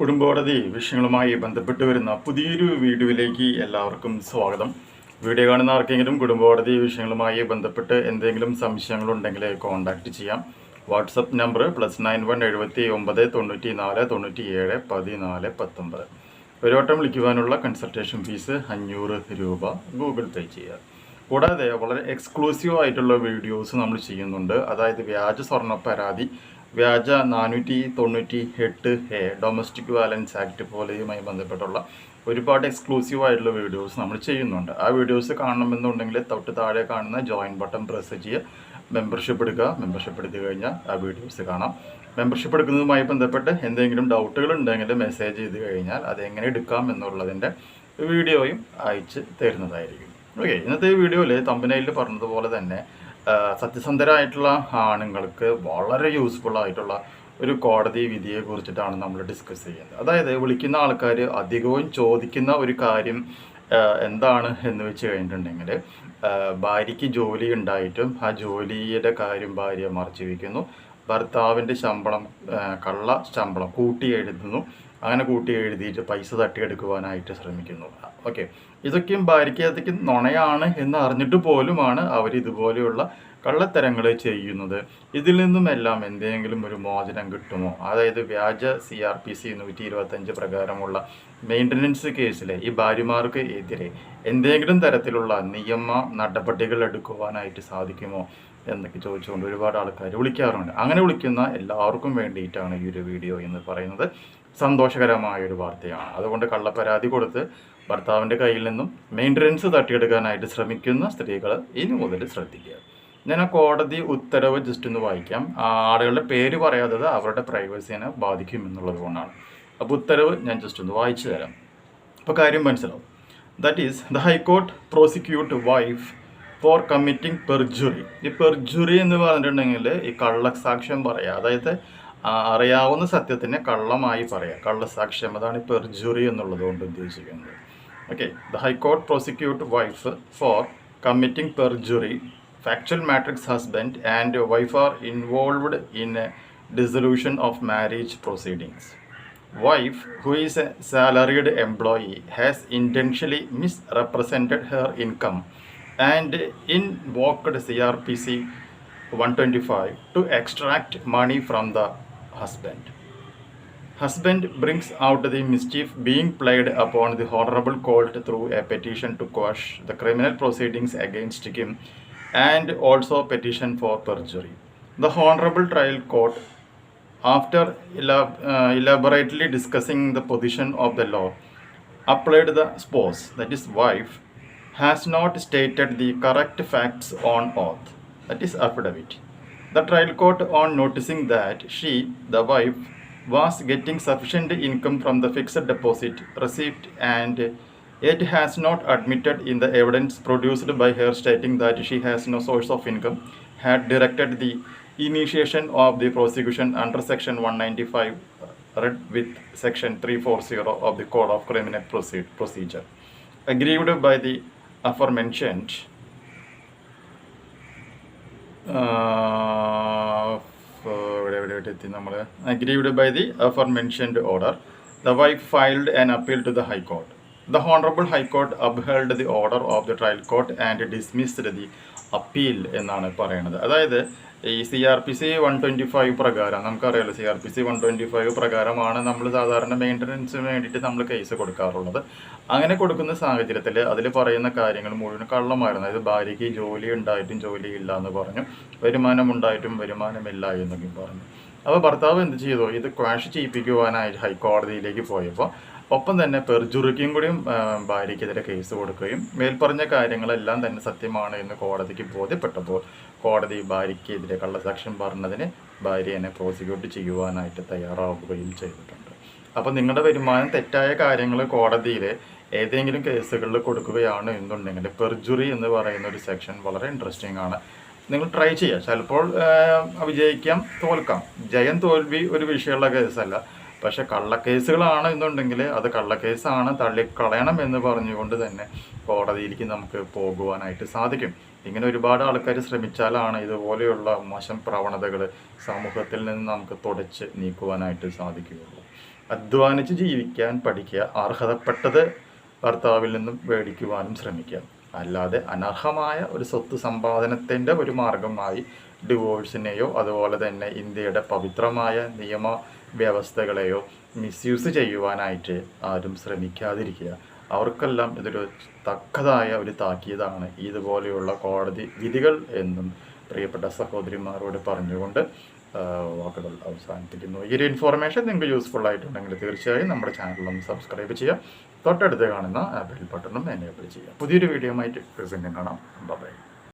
കുടുംബകോടതി വിഷയങ്ങളുമായി ബന്ധപ്പെട്ട് വരുന്ന പുതിയൊരു വീഡിയോയിലേക്ക് എല്ലാവർക്കും സ്വാഗതം. വീഡിയോ കാണുന്ന ആർക്കെങ്കിലും കുടുംബകോടതി വിഷയങ്ങളുമായി ബന്ധപ്പെട്ട് എന്തെങ്കിലും സംശയങ്ങളുണ്ടെങ്കിൽ കോൺടാക്റ്റ് ചെയ്യാം. WhatsApp number +91 79 94 97 14 19. ഒരു വട്ടം വിളിക്കുവാനുള്ള കൺസൾട്ടേഷൻ ഫീസ് 500 രൂപ ഗൂഗിൾ പേ ചെയ്യുക. കൂടാതെ വളരെ എക്സ്ക്ലൂസീവ് ആയിട്ടുള്ള വീഡിയോസ് നമ്മൾ ചെയ്യുന്നുണ്ട്. അതായത് വ്യാജ സ്വർണ്ണ പരാതി, വ്യാജ 498A ഡൊമസ്റ്റിക് വയലൻസ് ആക്ട് പോലെയുമായി ബന്ധപ്പെട്ടുള്ള ഒരുപാട് എക്സ്ക്ലൂസീവ് ആയിട്ടുള്ള വീഡിയോസ് നമ്മൾ ചെയ്യുന്നുണ്ട്. ആ വീഡിയോസ് കാണണമെന്നുണ്ടെങ്കിൽ തൊട്ട് താഴെ കാണുന്ന ജോയിൻ ബട്ടൺ പ്രസ് ചെയ്യുക, മെമ്പർഷിപ്പ് എടുക്കുക. മെമ്പർഷിപ്പ് എടുത്തു കഴിഞ്ഞാൽ ആ വീഡിയോസ് കാണാം. മെമ്പർഷിപ്പ് എടുക്കുന്നതുമായി ബന്ധപ്പെട്ട് എന്തെങ്കിലും ഡൗട്ടുകൾ ഉണ്ടെങ്കിൽ മെസ്സേജ് ചെയ്ത് കഴിഞ്ഞാൽ അതെങ്ങനെ എടുക്കാം എന്നുള്ളതിൻ്റെ വീഡിയോയും അയച്ച് തരുന്നതായിരിക്കും. ഓക്കെ, ഇന്നത്തെ വീഡിയോയിൽ തമ്പനയിൽ പറഞ്ഞതുപോലെ തന്നെ സത്യസന്ധരായിട്ടുള്ള ആണുങ്ങൾക്ക് വളരെ യൂസ്ഫുൾ ആയിട്ടുള്ള ഒരു കോടതി വിധിയെ കുറിച്ചിട്ടാണ് നമ്മൾ ഡിസ്കസ് ചെയ്യുന്നത്. അതായത് വിളിക്കുന്ന ആൾക്കാർ അധികവും ചോദിക്കുന്ന ഒരു കാര്യം എന്താണ് എന്ന് വെച്ച് കഴിഞ്ഞിട്ടുണ്ടെങ്കിൽ, ഭാര്യയ്ക്ക് ജോലി ഉണ്ടായിട്ടും ആ ജോലിയുടെ കാര്യം ഭാര്യ മറച്ചു വയ്ക്കുന്നു, ഭർത്താവിൻ്റെ ശമ്പളം കള്ള ശമ്പളം കൂട്ടി എഴുതുന്നു, അങ്ങനെ കൂട്ടി എഴുതിയിട്ട് പൈസ തട്ടിയെടുക്കുവാനായിട്ട് ശ്രമിക്കുന്നു. ഓക്കെ, ഇതൊക്കെയും ഭാര്യയ്ക്ക് അതൊക്കെ നുണയാണ് എന്ന് അറിഞ്ഞിട്ട് പോലുമാണ് അവർ ഇതുപോലെയുള്ള കള്ളത്തരങ്ങൾ ചെയ്യുന്നത്. ഇതിൽ നിന്നുമെല്ലാം എന്തെങ്കിലും ഒരു മോചനം കിട്ടുമോ? അതായത് വ്യാജ CRPC 125 പ്രകാരമുള്ള മെയിൻ്റനൻസ് കേസിലെ ഈ ഭാര്യമാർക്ക് എതിരെ എന്തെങ്കിലും തരത്തിലുള്ള നിയമ നടപടികൾ എടുക്കുവാനായിട്ട് സാധിക്കുമോ എന്നൊക്കെ ചോദിച്ചുകൊണ്ട് ഒരുപാട് ആൾക്കാർ വിളിക്കാറുണ്ട്. അങ്ങനെ വിളിക്കുന്ന എല്ലാവർക്കും വേണ്ടിയിട്ടാണ് ഈ ഒരു വീഡിയോ എന്ന് പറയുന്നത്. സന്തോഷകരമായൊരു വാർത്തയാണ്. അതുകൊണ്ട് കള്ളപ്പരാതി കൊടുത്ത് ഭർത്താവിൻ്റെ കയ്യിൽ നിന്നും മെയിൻ്റനൻസ് തട്ടിയെടുക്കാനായിട്ട് ശ്രമിക്കുന്ന സ്ത്രീകൾ ഇനി മുതൽ ശ്രദ്ധിക്കുക. ഞാൻ ആ കോടതി ഉത്തരവ് ജസ്റ്റ് ഒന്ന് വായിക്കാം. ആളുകളുടെ പേര് പറയാത്തത് അവരുടെ പ്രൈവസിനെ ബാധിക്കും എന്നുള്ളത് കൊണ്ടാണ്. അപ്പോൾ ഉത്തരവ് ഞാൻ ജസ്റ്റ് ഒന്ന് വായിച്ചു തരാം, അപ്പോൾ കാര്യം മനസ്സിലാവും. That is the high court prosecute wife for committing perjury. ഈ പെർജുറി എന്ന് പറഞ്ഞിട്ടുണ്ടെങ്കിൽ ഈ കള്ളസാക്ഷ്യം പറയുക, അതായത് അറിയാവുന്ന സത്യത്തിനെ കള്ളമായി പറയുക, കള്ളസാക്ഷ്യം. അതാണ് ഈ പെർജുറി എന്നുള്ളത് കൊണ്ട് ഉദ്ദേശിക്കുന്നത്. Okay, the high court prosecute wife for committing perjury. Factual matrix husband and wife are involved in a dissolution of marriage proceedings. Wife, who is a salaried employee, has intentionally misrepresented her income and invoked CRPC 125 to extract money from the husband. Husband brings out the mischief being played upon the Honorable Court through a petition to quash the criminal proceedings against him and also petition for perjury. The Honorable Trial Court, after elaborately discussing the position of the law, applied the spouse, that is wife, has not stated the correct facts on oath, that is affidavit. The trial court, on noticing that she, the wife, was getting sufficient income from the fixed deposit received and it has not admitted in the evidence produced by her stating that she has no source of income, had directed the initiation of the prosecution under section 195 read with section 340 of the Code of Criminal Procedure. Aggrieved by the aforementioned order, the wife filed an appeal to the High Court. The Honorable High Court upheld the order of the trial court and dismissed the appeal എന്നാണ് പറയുന്നത്. അതായത് ഈ CRPC 125 പ്രകാരം നമുക്കറിയാലോ, CRPC 125 പ്രകാരമാണ് നമ്മൾ സാധാരണ മെയിൻ്റനൻസിന് വേണ്ടിയിട്ട് നമ്മൾ കേസ് കൊടുക്കാറുള്ളത്. അങ്ങനെ കൊടുക്കുന്ന സാഹചര്യത്തിൽ അതിൽ പറയുന്ന കാര്യങ്ങൾ മുഴുവൻ കള്ളമായിരുന്നു. അതായത് ഭാര്യയ്ക്ക് ജോലി ഉണ്ടായിട്ടും ജോലിയില്ല എന്ന് പറഞ്ഞു, വരുമാനം ഉണ്ടായിട്ടും വരുമാനമില്ല എന്നൊക്കെ പറഞ്ഞു. അപ്പോൾ ഭർത്താവ് എന്ത് ചെയ്തു? ഇത് ക്വാഷ് ചെയ്യിപ്പിക്കുവാനായി ഹൈക്കോടതിയിലേക്ക് പോയപ്പോൾ ഒപ്പം തന്നെ പെർജുറിക്കും കൂടിയും ഭാര്യയ്ക്കെതിരെ കേസ് കൊടുക്കുകയും മേൽപ്പറഞ്ഞ കാര്യങ്ങളെല്ലാം തന്നെ സത്യമാണ് എന്ന് കോടതിക്ക് ബോധ്യപ്പെട്ടപ്പോൾ കോടതി ഭാര്യയ്ക്കെതിരെ കള്ളസാക്ഷ്യം പറഞ്ഞതിന് ഭാര്യയെ പ്രോസിക്യൂട്ട് ചെയ്യുവാനായിട്ട് തയ്യാറാവുകയും ചെയ്തിട്ടുണ്ട്. അപ്പോൾ നിങ്ങളുടെ വരുമാനം തെറ്റായ കാര്യങ്ങൾ കോടതിയിൽ ഏതെങ്കിലും കേസുകളിൽ കൊടുക്കുകയാണ് എന്നുണ്ടെങ്കിൽ പെർജുറി എന്ന് പറയുന്ന ഒരു സെക്ഷൻ വളരെ ഇൻട്രസ്റ്റിംഗ് ആണ്. നിങ്ങൾ ട്രൈ ചെയ്യുക. ചിലപ്പോൾ വിജയിക്കാം, തോൽക്കാം. ജയം തോൽവി ഒരു വിഷയമുള്ള കേസല്ല. പക്ഷെ കള്ളക്കേസുകളാണ് എന്നുണ്ടെങ്കിൽ അത് കള്ളക്കേസാണ്, തള്ളിക്കളയണം എന്ന് പറഞ്ഞുകൊണ്ട് തന്നെ കോടതിയിലേക്ക് നമുക്ക് പോകുവാനായിട്ട് സാധിക്കും. ഇങ്ങനെ ഒരുപാട് ആൾക്കാർ ശ്രമിച്ചാലാണ് ഇതുപോലെയുള്ള മോശം പ്രവണതകൾ സമൂഹത്തിൽ നിന്ന് നമുക്ക് തുടച്ച് നീക്കുവാനായിട്ട് സാധിക്കുകയുള്ളൂ. അധ്വാനിച്ച് ജീവിക്കാൻ പഠിക്കുക, അർഹതപ്പെട്ടത് ഭർത്താവിൽ നിന്നും മേടിക്കുവാനും ശ്രമിക്കുക. അല്ലാതെ അനർഹമായ ഒരു സ്വത്ത് സമ്പാദനത്തിൻ്റെ ഒരു മാർഗമായി ഡിവോഴ്സിനെയോ അതുപോലെ തന്നെ ഇന്ത്യയുടെ പവിത്രമായ നിയമ വ്യവസ്ഥകളെയോ മിസ്യൂസ് ചെയ്യുവാനായിട്ട് ആരും ശ്രമിക്കാതിരിക്കുക. അവർക്കെല്ലാം ഇതൊരു തക്കതായ ഒരു താക്കീതാണ് ഇതുപോലെയുള്ള കോടതി വിധികൾ എന്നും പ്രിയപ്പെട്ട സഹോദരിമാരോട് പറഞ്ഞുകൊണ്ട് വാക്കുകൾ അവസാനിപ്പിക്കുന്നു. ഈ ഒരു ഇൻഫോർമേഷൻ നിങ്ങൾക്ക് യൂസ്ഫുൾ ആയിട്ടുണ്ടെങ്കിൽ തീർച്ചയായും നമ്മുടെ ചാനലൊന്ന് സബ്സ്ക്രൈബ് ചെയ്യുക. തൊട്ടടുത്ത് കാണുന്ന ബെൽ ബട്ടണും എനേബിൾ ചെയ്യുക. പുതിയൊരു വീഡിയോ ആയിട്ട് പ്രസന്റ് കാണാം. ബൈ.